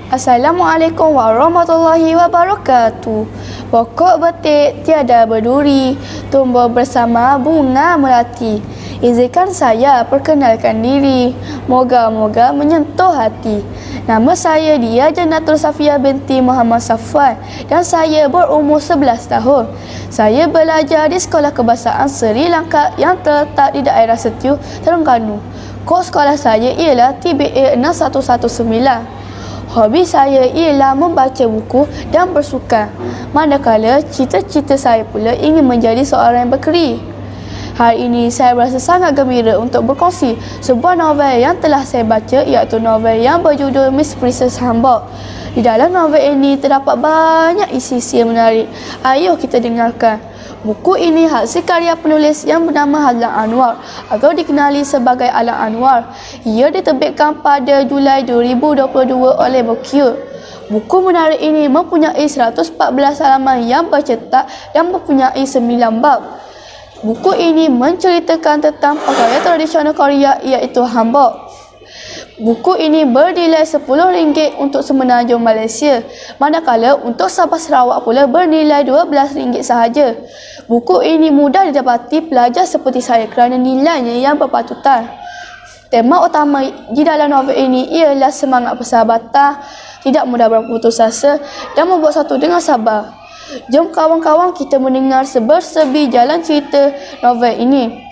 Assalamualaikum warahmatullahi wabarakatuh. Pokok betik tiada berduri, tumbuh bersama bunga melati. Izinkan saya perkenalkan diri, moga-moga menyentuh hati. Nama saya Dia Jannatul Safiyah binti Muhammad Safwan dan saya berumur 11 tahun. Saya belajar di Sekolah Kebahasaan Sri Lanka yang terletak di daerah Setiu, Terengganu. Kod sekolah saya ialah TBA 6119. Hobi saya ialah membaca buku dan bersukan. Manakala cita-cita saya pula ingin menjadi seorang yang berkeri. Hari ini saya berasa sangat gembira untuk berkongsi sebuah novel yang telah saya baca, iaitu novel yang berjudul Miss Princess Hanbok. Di dalam novel ini terdapat banyak isi-isi yang menarik. Ayuh kita dengarkan. Buku ini hasil karya penulis yang bernama Hazlan Anwar atau dikenali sebagai Alan Anwar. Ia diterbitkan pada Julai 2022 oleh Bokir. Buku menarik ini mempunyai 114 halaman yang bercetak dan mempunyai 9 bab. Buku ini menceritakan tentang pakaian tradisional Korea, iaitu hanbok. Buku ini bernilai RM10 untuk semenanjung Malaysia, manakala untuk Sabah Sarawak pula bernilai RM12 sahaja. Buku ini mudah didapati pelajar seperti saya kerana nilainya yang berpatutan. Tema utama di dalam novel ini ialah semangat persahabatan, tidak mudah berputus asa dan membuat satu dengan sabar. Jom kawan-kawan kita mendengar sebersebi jalan cerita novel ini.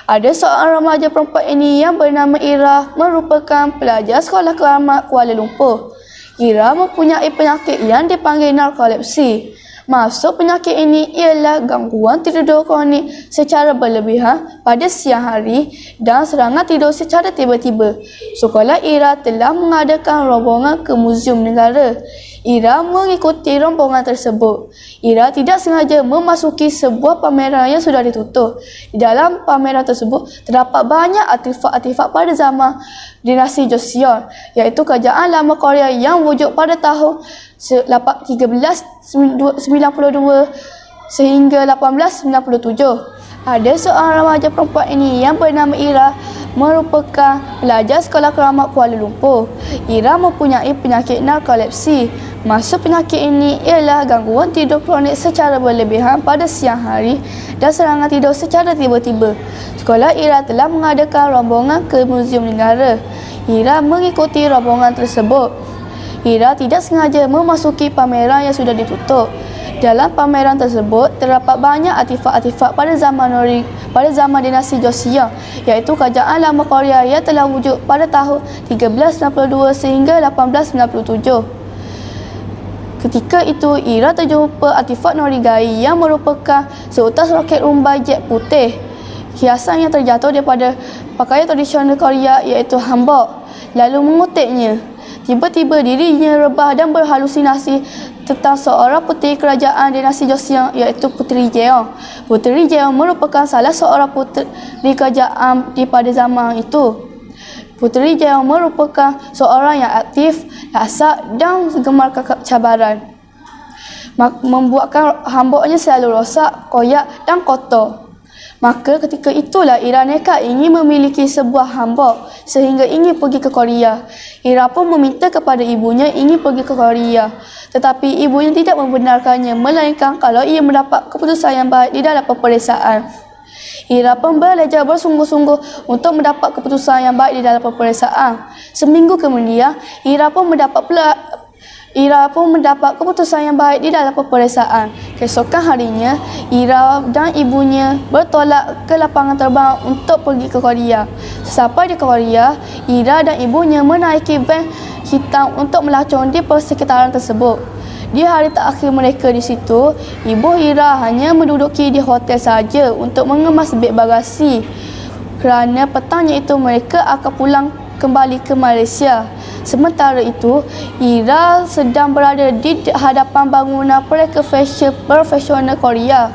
Ada seorang remaja perempuan ini yang bernama Ira, merupakan pelajar sekolah keramat Kuala Lumpur. Ira mempunyai penyakit yang dipanggil narkolepsi. Maksud penyakit ini ialah gangguan tidur kronik secara berlebihan pada siang hari dan serangan tidur secara tiba-tiba. Sekolah Ira telah mengadakan rombongan ke Muzium Negara. Ira mengikuti rombongan tersebut. Ira tidak sengaja memasuki sebuah pameran yang sudah ditutup. Di dalam pameran tersebut terdapat banyak artifak-artifak pada zaman dinasti Joseon, iaitu kerajaan lama Korea yang wujud pada tahun 1392 sehingga 1897. Ada seorang remaja perempuan ini yang bernama Ira, merupakan pelajar sekolah keramat Kuala Lumpur. Ira mempunyai penyakit narkolepsi. Maksud penyakit ini ialah gangguan tidur kronik secara berlebihan pada siang hari dan serangan tidur secara tiba-tiba. Sekolah Ira telah mengadakan rombongan ke Muzium Negara. Ira mengikuti rombongan tersebut. Ira tidak sengaja memasuki pameran yang sudah ditutup. Dalam pameran tersebut terdapat banyak artifak-artifak pada zaman dinasti Joseon, iaitu kerajaan lama Korea yang telah wujud pada tahun 1392 sehingga 1897. Ketika itu, Ira terjumpa artifak norigai yang merupakan seutas roket rumbai jet putih. Hiasan yang terjatuh daripada pakaian tradisional Korea, iaitu hanbok, lalu mengutipnya. Tiba-tiba dirinya rebah dan berhalusinasi tentang seorang puteri kerajaan dinasti Joseon, iaitu Puteri Jeong. Puteri Jeong merupakan salah seorang puteri kerajaan di pada zaman itu. Puteri Jeong merupakan seorang yang aktif, lasak dan gemar cabaran, membuatkan hanboknya selalu rosak, koyak dan kotor. Maka ketika itulah Ira nekat ingin memiliki sebuah hanbok sehingga ingin pergi ke Korea. Ira pun meminta kepada ibunya ingin pergi ke Korea. Tetapi ibunya tidak membenarkannya, melainkan kalau ia mendapat keputusan yang baik di dalam peperiksaan. Ira pun belajar bersungguh-sungguh untuk mendapat keputusan yang baik di dalam peperiksaan. Seminggu kemudian, Ira pun mendapat keputusan yang baik di dalam peperiksaan. Keesokan harinya, Ira dan ibunya bertolak ke lapangan terbang untuk pergi ke Korea. Sampai di Korea, Ira dan ibunya menaiki van hitam untuk melacung di persekitaran tersebut. Di hari terakhir mereka di situ, ibu Ira hanya menduduki di hotel saja untuk mengemas beg bagasi, kerana petangnya itu mereka akan pulang kembali ke Malaysia. Sementara itu, Ira sedang berada di hadapan bangunan profesional Korea.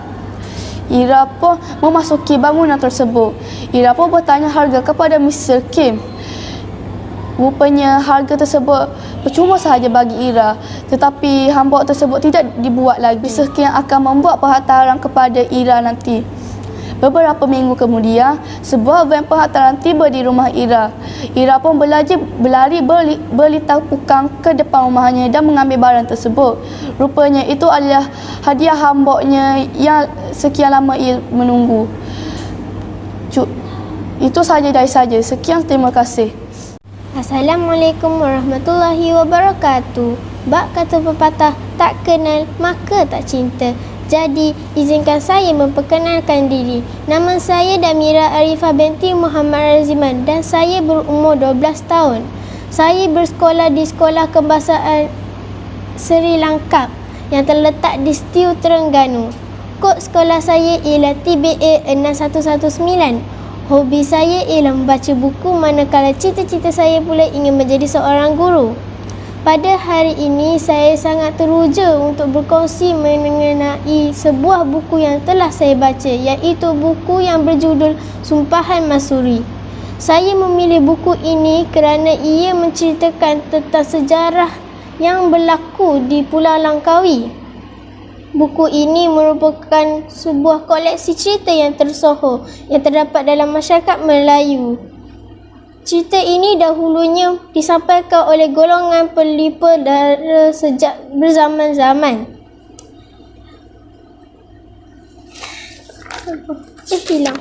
Ira pun memasuki bangunan tersebut. Ira pun bertanya harga kepada Mr. Kim. Rupanya harga tersebut percuma sahaja bagi Ira, tetapi hanbok tersebut tidak dibuat lagi. Mr. Kim akan membuat penghantaran kepada Ira nanti. Beberapa minggu kemudian, sebuah van penghantaran tiba di rumah Ira. Ira pun berlari berlitang pukang ke depan rumahnya dan mengambil barang tersebut. Rupanya itu adalah hadiah hamboknya yang sekian lama ia menunggu. Itu saja dari saya. Sekian, terima kasih. Assalamualaikum warahmatullahi wabarakatuh. Bak kata pepatah, tak kenal maka tak cinta. Jadi, izinkan saya memperkenalkan diri. Nama saya Damira Arifah binti Muhammad Raziman dan saya berumur 12 tahun. Saya bersekolah di Sekolah Kebahasaan Sri Lanka yang terletak di Stiu Terengganu. Kod sekolah saya ialah TBA 6119. Hobi saya ialah membaca buku, manakala cita-cita saya pula ingin menjadi seorang guru. Pada hari ini, saya sangat teruja untuk berkongsi mengenai sebuah buku yang telah saya baca, iaitu buku yang berjudul Sumpahan Masuri. Saya memilih buku ini kerana ia menceritakan tentang sejarah yang berlaku di Pulau Langkawi. Buku ini merupakan sebuah koleksi cerita yang tersohor yang terdapat dalam masyarakat Melayu. Cerita ini dahulunya disampaikan oleh golongan pelipur dara sejak berzaman-zaman. Hilang.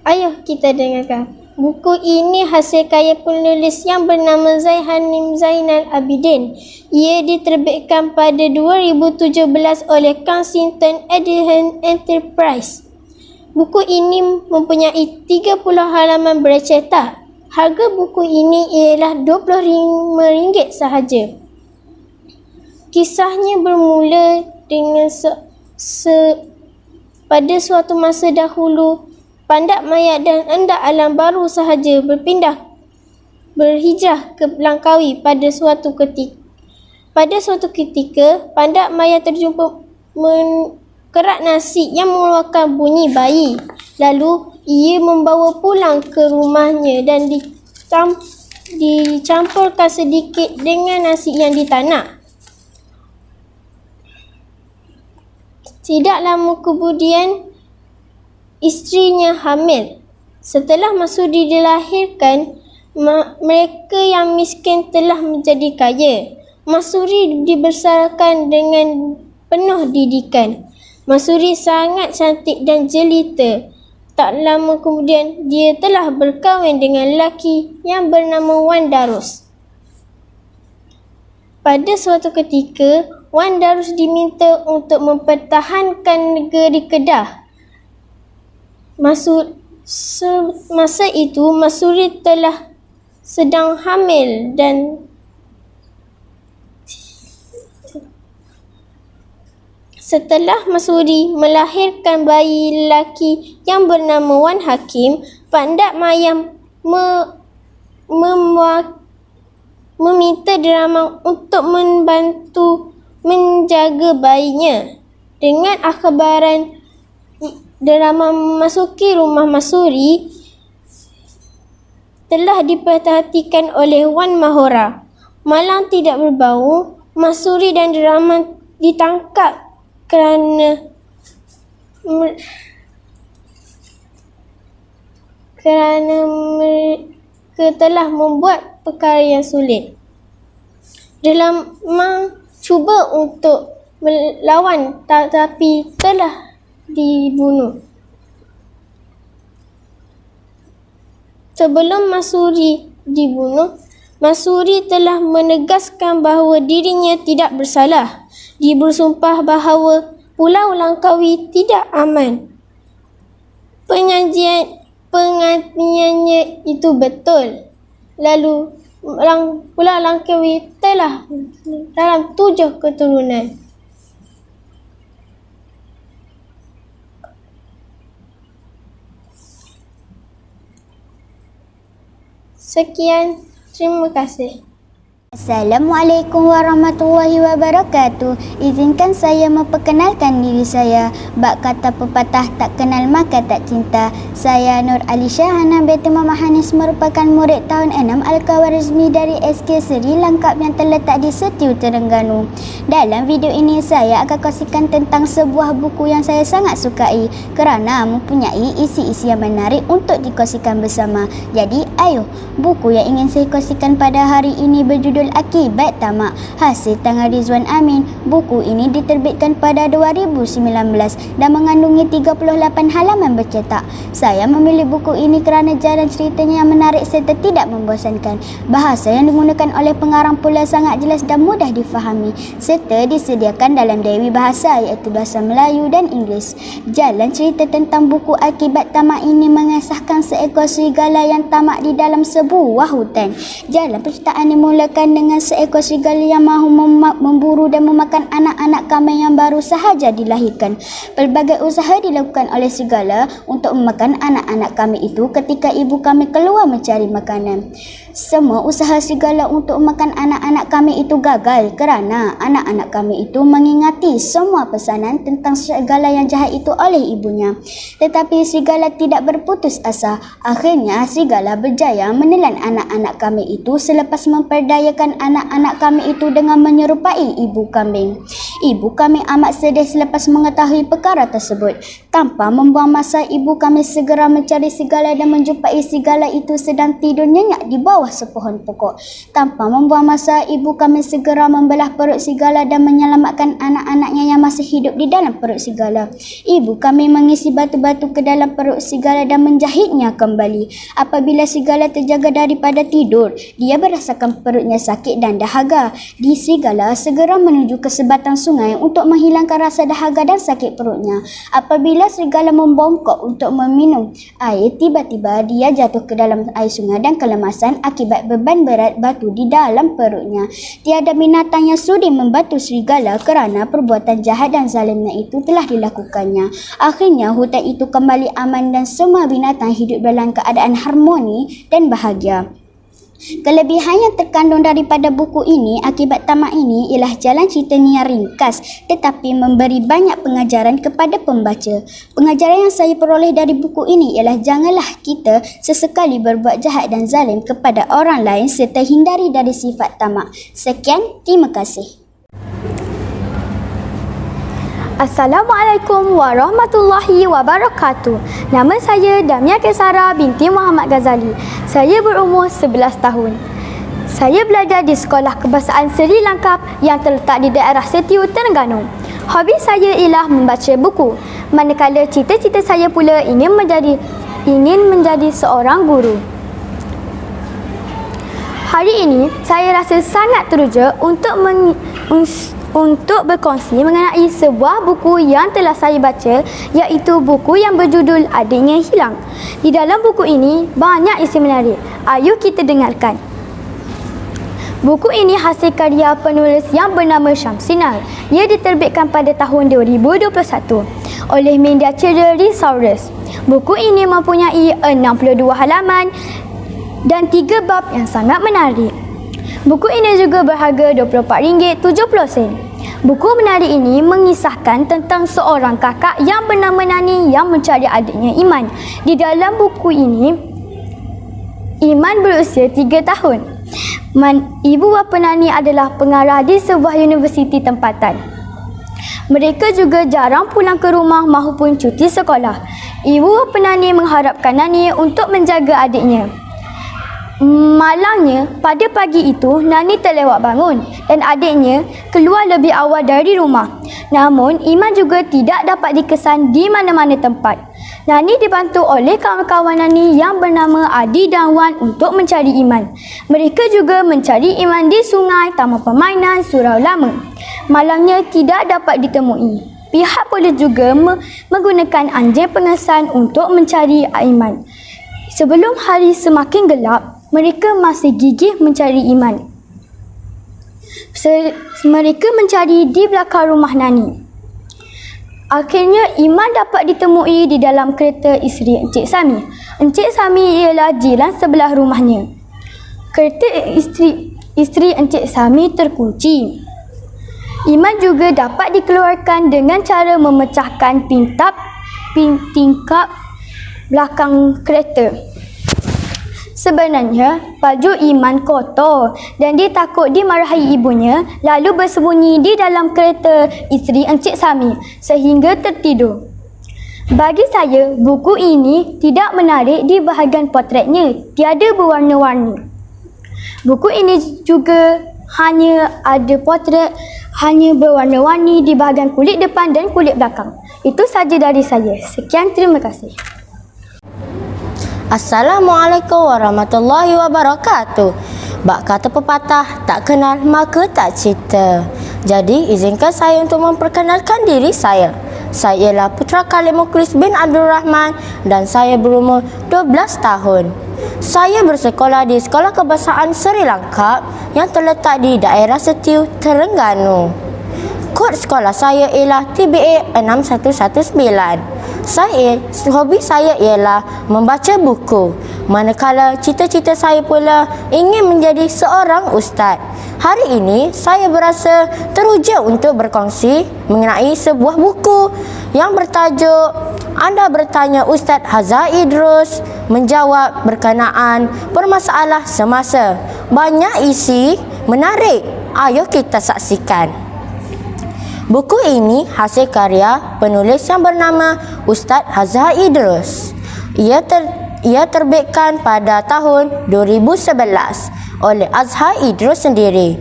Ayo kita dengarkan. Buku ini hasil karya penulis yang bernama Zaihanim Zainal Abidin. Ia diterbitkan pada 2017 oleh Kensington Edition Enterprise. Buku ini mempunyai 30 halaman bercetak. Harga buku ini ialah RM25 sahaja. Kisahnya bermula dengan pada suatu masa dahulu, Pandak Mayat dan Endak Alam baru sahaja berhijrah ke Langkawi pada suatu ketika. Pada suatu ketika, Pandak Mayat terjumpa kerak nasi yang mengeluarkan bunyi bayi. Lalu, ia membawa pulang ke rumahnya dan dicampurkan sedikit dengan nasi yang ditanak. Tidak lama kemudian, isterinya hamil. Setelah Masuri dilahirkan, mereka yang miskin telah menjadi kaya. Masuri dibesarkan dengan penuh didikan. Masuri sangat cantik dan jelita. Tak lama kemudian, dia telah berkahwin dengan lelaki yang bernama Wan Darus. Pada suatu ketika, Wan Darus diminta untuk mempertahankan negeri Kedah. Masa itu, Masuri telah sedang hamil dan setelah Masuri melahirkan bayi lelaki yang bernama Wan Hakim, Pandak Mayam meminta Deramang untuk membantu menjaga bayinya. Dengan akhbaran Deramang memasuki rumah Masuri telah diperhatikan oleh Wan Mahora. Malang tidak berbau, Masuri dan Deramang ditangkap kerana mereka telah membuat perkara yang sulit. Deramang cuba untuk melawan tetapi telah dibunuh. Sebelum Masuri dibunuh, Masuri telah menegaskan bahawa dirinya tidak bersalah. Dia bersumpah bahawa Pulau Langkawi tidak aman. Pengantiannya itu betul. Lalu Pulau Langkawi telah dalam 7 keturunan. Sekian, terima kasih. Assalamualaikum warahmatullahi wabarakatuh. Izinkan saya memperkenalkan diri saya. Bak kata pepatah, tak kenal maka tak cinta. Saya Nur Alisha Hana binti Muhammad Hanis, merupakan murid tahun 6 Al-Khawarizmi dari SK Seri Langkap yang terletak di Setiu, Terengganu. Dalam video ini saya akan kongsikan tentang sebuah buku yang saya sangat sukai kerana mempunyai isi-isi yang menarik untuk dikongsikan bersama. Jadi ayo, buku yang ingin saya kongsikan pada hari ini berjudul Akibat Tamak, hasil tangan Rizwan Amin. Buku ini diterbitkan pada 2019 dan mengandungi 38 halaman bercetak. Saya memilih buku ini kerana jalan ceritanya yang menarik serta tidak membosankan. Bahasa yang digunakan oleh pengarang pula sangat jelas dan mudah difahami serta disediakan dalam dewi bahasa iaitu bahasa Melayu dan Inggeris. Jalan cerita tentang buku Akibat Tamak ini mengisahkan seekor serigala yang tamak di dalam sebuah hutan. Jalan penceritaan dimulakan dengan seekor serigala yang mahu memburu dan memakan anak-anak kambing yang baru sahaja dilahirkan. Pelbagai usaha dilakukan oleh serigala untuk memakan anak-anak kambing itu ketika ibu kambing keluar mencari makanan. Semua usaha serigala untuk memakan anak-anak kambing itu gagal kerana anak-anak kambing itu mengingati semua pesanan tentang serigala yang jahat itu oleh ibunya. Tetapi serigala tidak berputus asa. Akhirnya serigala berjaya menelan anak-anak kambing itu selepas memperdayakan anak-anak kambing itu dengan menyerupai ibu kambing. Ibu kambing amat sedih selepas mengetahui perkara tersebut. Tanpa membuang masa, ibu kambing segera mencari serigala dan menjumpai serigala itu sedang tidur nyenyak di bawah sepohon pokok. Tanpa membuang masa, ibu kambing segera membelah perut serigala dan menyelamatkan anak-anaknya yang masih hidup di dalam perut serigala. Ibu kambing mengisi batu-batu ke dalam perut serigala dan menjahitnya kembali. Apabila serigala terjaga daripada tidur, dia merasakan perutnya sakit dan dahaga. Di serigala segera menuju ke sebatang sungai untuk menghilangkan rasa dahaga dan sakit perutnya. Apabila serigala membongkok untuk meminum air, tiba-tiba dia jatuh ke dalam air sungai dan kelemasan akibat beban berat batu di dalam perutnya. Tiada binatang yang sudi membantu serigala kerana perbuatan jahat dan zalimnya itu telah dilakukannya. Akhirnya hutan itu kembali aman dan semua binatang hidup dalam keadaan harmoni dan bahagia. Kelebihan yang terkandung daripada buku ini, Akibat Tamak ini, ialah jalan ceritanya yang ringkas tetapi memberi banyak pengajaran kepada pembaca. Pengajaran yang saya peroleh dari buku ini ialah janganlah kita sesekali berbuat jahat dan zalim kepada orang lain serta hindari dari sifat tamak. Sekian, terima kasih. Assalamualaikum warahmatullahi wabarakatuh. Nama saya Damia Kesara binti Muhammad Ghazali. Saya berumur 11 tahun. Saya belajar di Sekolah Kebahasaan Seri Langkap yang terletak di daerah Setiu, Terengganu. Hobi saya ialah membaca buku, manakala cita-cita saya pula ingin menjadi seorang guru. Hari ini saya rasa sangat teruja untuk berkongsi mengenai sebuah buku yang telah saya baca, iaitu buku yang berjudul Adiknya Hilang. Di dalam buku ini banyak isi menarik. Ayo kita dengarkan. Buku ini hasil karya penulis yang bernama Syamsinar. Ia diterbitkan pada tahun 2021 oleh media ceria Resaurus. Buku ini mempunyai 62 halaman dan 3 bab yang sangat menarik. Buku ini juga berharga RM24.70. Buku menarik ini mengisahkan tentang seorang kakak yang bernama Nani yang mencari adiknya Iman. Di dalam buku ini, Iman berusia 3 tahun. Ibu bapa Nani adalah pengarah di sebuah universiti tempatan. Mereka juga jarang pulang ke rumah maupun cuti sekolah. Ibu bapa Nani mengharapkan Nani untuk menjaga adiknya. Malangnya, pada pagi itu, Nani terlewat bangun dan adiknya keluar lebih awal dari rumah. Namun, Iman juga tidak dapat dikesan di mana-mana tempat. Nani dibantu oleh kawan-kawan Nani yang bernama Adi dan Wan untuk mencari Iman. Mereka juga mencari Iman di sungai, taman permainan, surau lama. Malangnya tidak dapat ditemui. Pihak polis juga menggunakan anjing pengesan untuk mencari Iman. Sebelum hari semakin gelap, mereka masih gigih mencari Iman. Mereka mencari di belakang rumah Nani. Akhirnya Iman dapat ditemui di dalam kereta isteri Encik Sami. Encik Sami ialah jiran sebelah rumahnya. Kereta isteri isteri Encik Sami terkunci. Iman juga dapat dikeluarkan dengan cara memecahkan tingkap belakang kereta. Sebenarnya, baju Iman kotor dan dia takut dimarahi ibunya, lalu bersembunyi di dalam kereta isteri Encik Sami sehingga tertidur. Bagi saya, buku ini tidak menarik di bahagian potretnya, tiada berwarna-warni. Buku ini juga hanya ada potret hanya berwarna-warni di bahagian kulit depan dan kulit belakang. Itu saja dari saya. Sekian, terima kasih. Assalamualaikum warahmatullahi wabarakatuh. Bak kata pepatah, tak kenal maka tak cinta. Jadi izinkan saya untuk memperkenalkan diri saya. Saya ialah Putra Khalid Mukhlis bin Abdul Rahman dan saya berumur 12 tahun. Saya bersekolah di Sekolah Kebahasaan Sri Lanka yang terletak di daerah Setiu, Terengganu. Kod sekolah saya ialah TBA 6119. Hobi saya ialah membaca buku. Manakala cita-cita saya pula ingin menjadi seorang ustaz. Hari ini saya berasa teruja untuk berkongsi mengenai sebuah buku yang bertajuk Anda Bertanya Ustaz Hazza Idrus Menjawab Berkenaan Permasalah Semasa. Banyak isi menarik. Ayo kita saksikan. Buku ini hasil karya penulis yang bernama Ustaz Hazza Idrus. Ia terbitkan pada tahun 2011 oleh Hazza Idrus sendiri.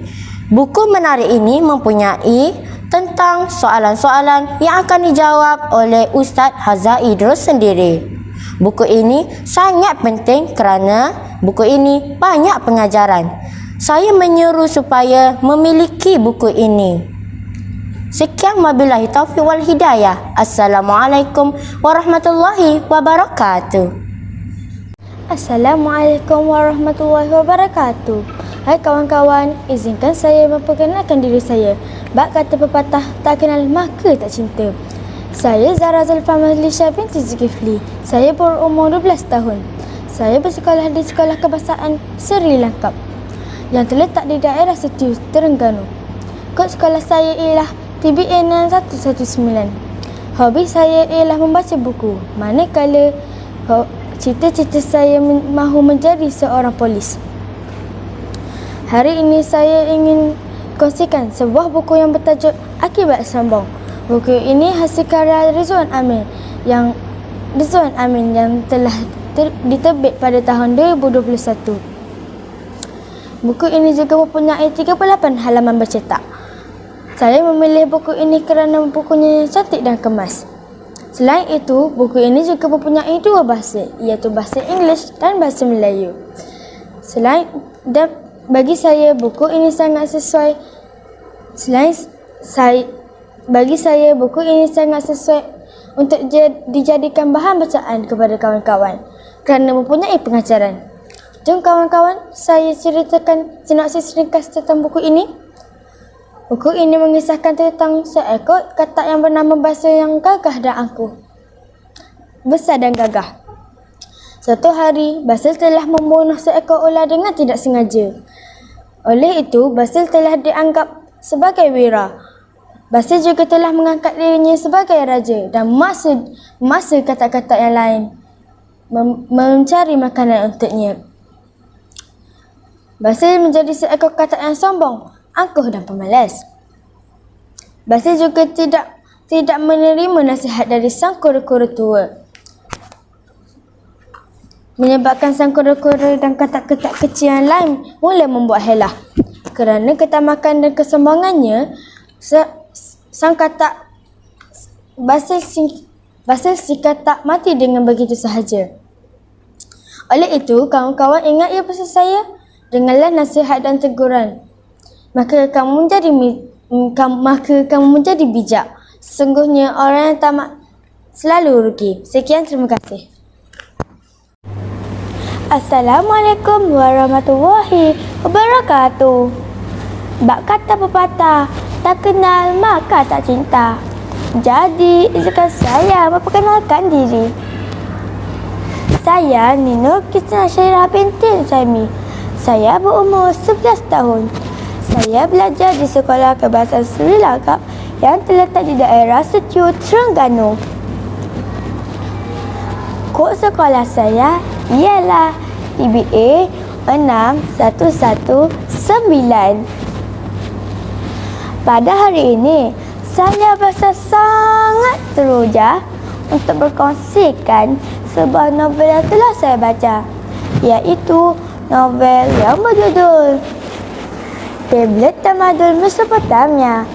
Buku menarik ini mempunyai tentang soalan-soalan yang akan dijawab oleh Ustaz Hazza Idrus sendiri. Buku ini sangat penting kerana buku ini banyak pengajaran. Saya menyuruh supaya memiliki buku ini. Sekian, wabillahi taufiq wal hidayah. Assalamualaikum warahmatullahi wabarakatuh. Assalamualaikum warahmatullahi wabarakatuh. Hai kawan-kawan, izinkan saya memperkenalkan diri saya. Bak kata pepatah, tak kenal maka tak cinta. Saya Zahra Zulfa Madlisha binti Zulkifli. Saya berumur 12 tahun. Saya bersekolah di Sekolah Kebahasaan Sri Lanka yang terletak di daerah Setiu, Terengganu. Kod sekolah saya ialah TBA 6119. Hobi saya ialah membaca buku. Manakala cita-cita saya mahu menjadi seorang polis. Hari ini saya ingin kongsikan sebuah buku yang bertajuk Akibat Sombong. Buku ini hasil karya Rizwan Amin yang telah diterbit pada tahun 2021. Buku ini juga mempunyai 38 halaman bercetak. Saya memilih buku ini kerana bukunya cantik dan kemas. Selain itu, buku ini juga mempunyai dua bahasa, iaitu bahasa Inggeris dan bahasa Melayu. Bagi saya, buku ini sangat sesuai. Buku ini sangat sesuai untuk dijadikan bahan bacaan kepada kawan-kawan kerana mempunyai pengajaran. Jom kawan-kawan, saya ceritakan sinopsis ringkas tentang buku ini. Buku ini mengisahkan tentang seekor katak yang bernama Basir yang gagah dan angkuh. Besar dan gagah. Suatu hari, Basir telah membunuh seekor ular dengan tidak sengaja. Oleh itu, Basir telah dianggap sebagai wira. Basir juga telah mengangkat dirinya sebagai raja dan memaksa katak-katak yang lain mencari makanan untuknya. Basir menjadi seekor katak yang sombong, angkuh dan pemalas. Basir juga tidak menerima nasihat dari sang kura-kura tua, menyebabkan sang kura-kura dan katak-katak kecil yang lain mula membuat helah. Kerana ketamakan dan kesombongannya, sang katak Basir si katak mati dengan begitu sahaja. Oleh itu, kawan-kawan ingat ya pesan saya, dengarlah nasihat dan teguran. Maka kamu menjadi bijak. Sesungguhnya orang yang tamak selalu rugi. Sekian, terima kasih. Assalamualaikum warahmatullahi wabarakatuh. Bak kata pepatah, tak kenal maka tak cinta. Jadi, izinkan saya memperkenalkan diri. Saya Nino Kisna Syairah binti Saimi. Saya berumur 11 tahun. Saya belajar di Sekolah Kebahasaan Sri Lanka yang terletak di daerah Setiu, Terengganu. Kod sekolah saya ialah TBA 6119. Pada hari ini, saya berasa sangat teruja untuk berkongsikan sebuah novel yang telah saya baca, iaitu novel yang berjudul Tablet Tamadul Mesopotamia.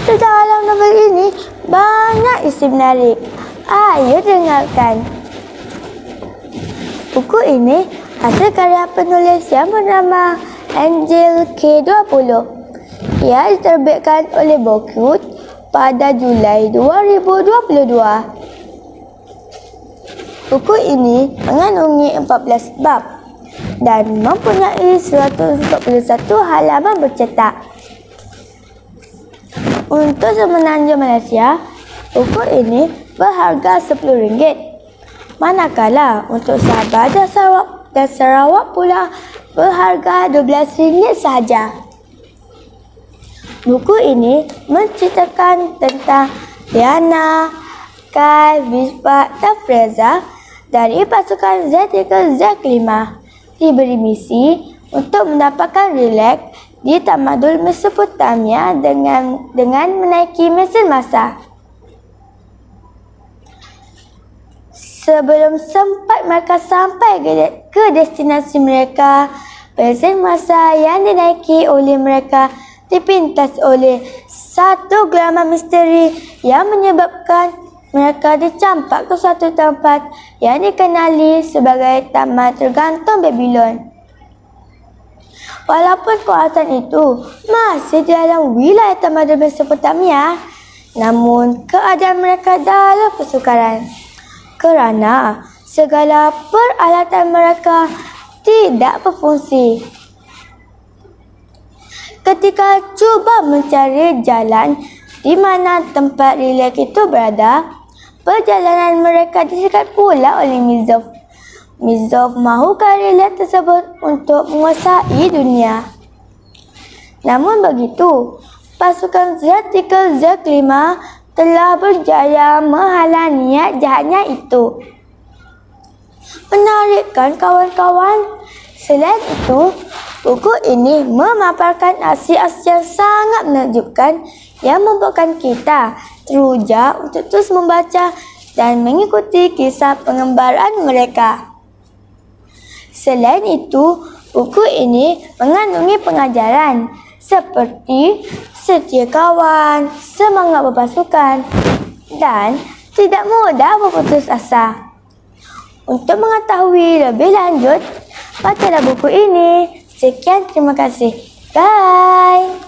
Di dalam novel ini banyak isi menarik. Ayo dengarkan. Buku ini hasil karya penulis yang bernama Angel K20. Ia diterbitkan oleh Bookout pada Julai 2022. Buku ini mengandungi 14 bab dan mempunyai 141 halaman bercetak. Untuk semenanjung Malaysia, buku ini berharga RM10. Manakala untuk Sabah dan Sarawak pula berharga RM12 sahaja. Buku ini menceritakan tentang Diana, Kai, Vishpa dan Freza dari pasukan Z3-Z5 diberi misi untuk mendapatkan relaks di Tamadul Mesopotamia dengan menaiki mesin masa. Sebelum sempat mereka sampai ke destinasi mereka, mesin masa yang dinaiki oleh mereka dipintas oleh satu gelaman misteri yang menyebabkan mereka dicampak ke suatu tempat yang dikenali sebagai Taman Tergantung Babylon. Walaupun kawasan itu masih dalam wilayah Tamadul Mesopotamia, namun keadaan mereka dalam kesukaran kerana segala peralatan mereka tidak berfungsi. Ketika cuba mencari jalan di mana tempat relaks itu berada, perjalanan mereka disikat pula oleh Mizov. Mizov mahukan relaks tersebut untuk menguasai dunia. Namun begitu, pasukan Z3-Z5 telah berjaya menghalang niat jahatnya itu. Menarikkan kawan-kawan, selain itu, buku ini memaparkan aksi-aksi yang sangat menakjubkan yang membuatkan kita teruja untuk terus membaca dan mengikuti kisah pengembaraan mereka. Selain itu, buku ini mengandungi pengajaran seperti setia kawan, semangat berpasukan dan tidak mudah berputus asa. Untuk mengetahui lebih lanjut, bacalah buku ini. Sekian, terima kasih. Bye.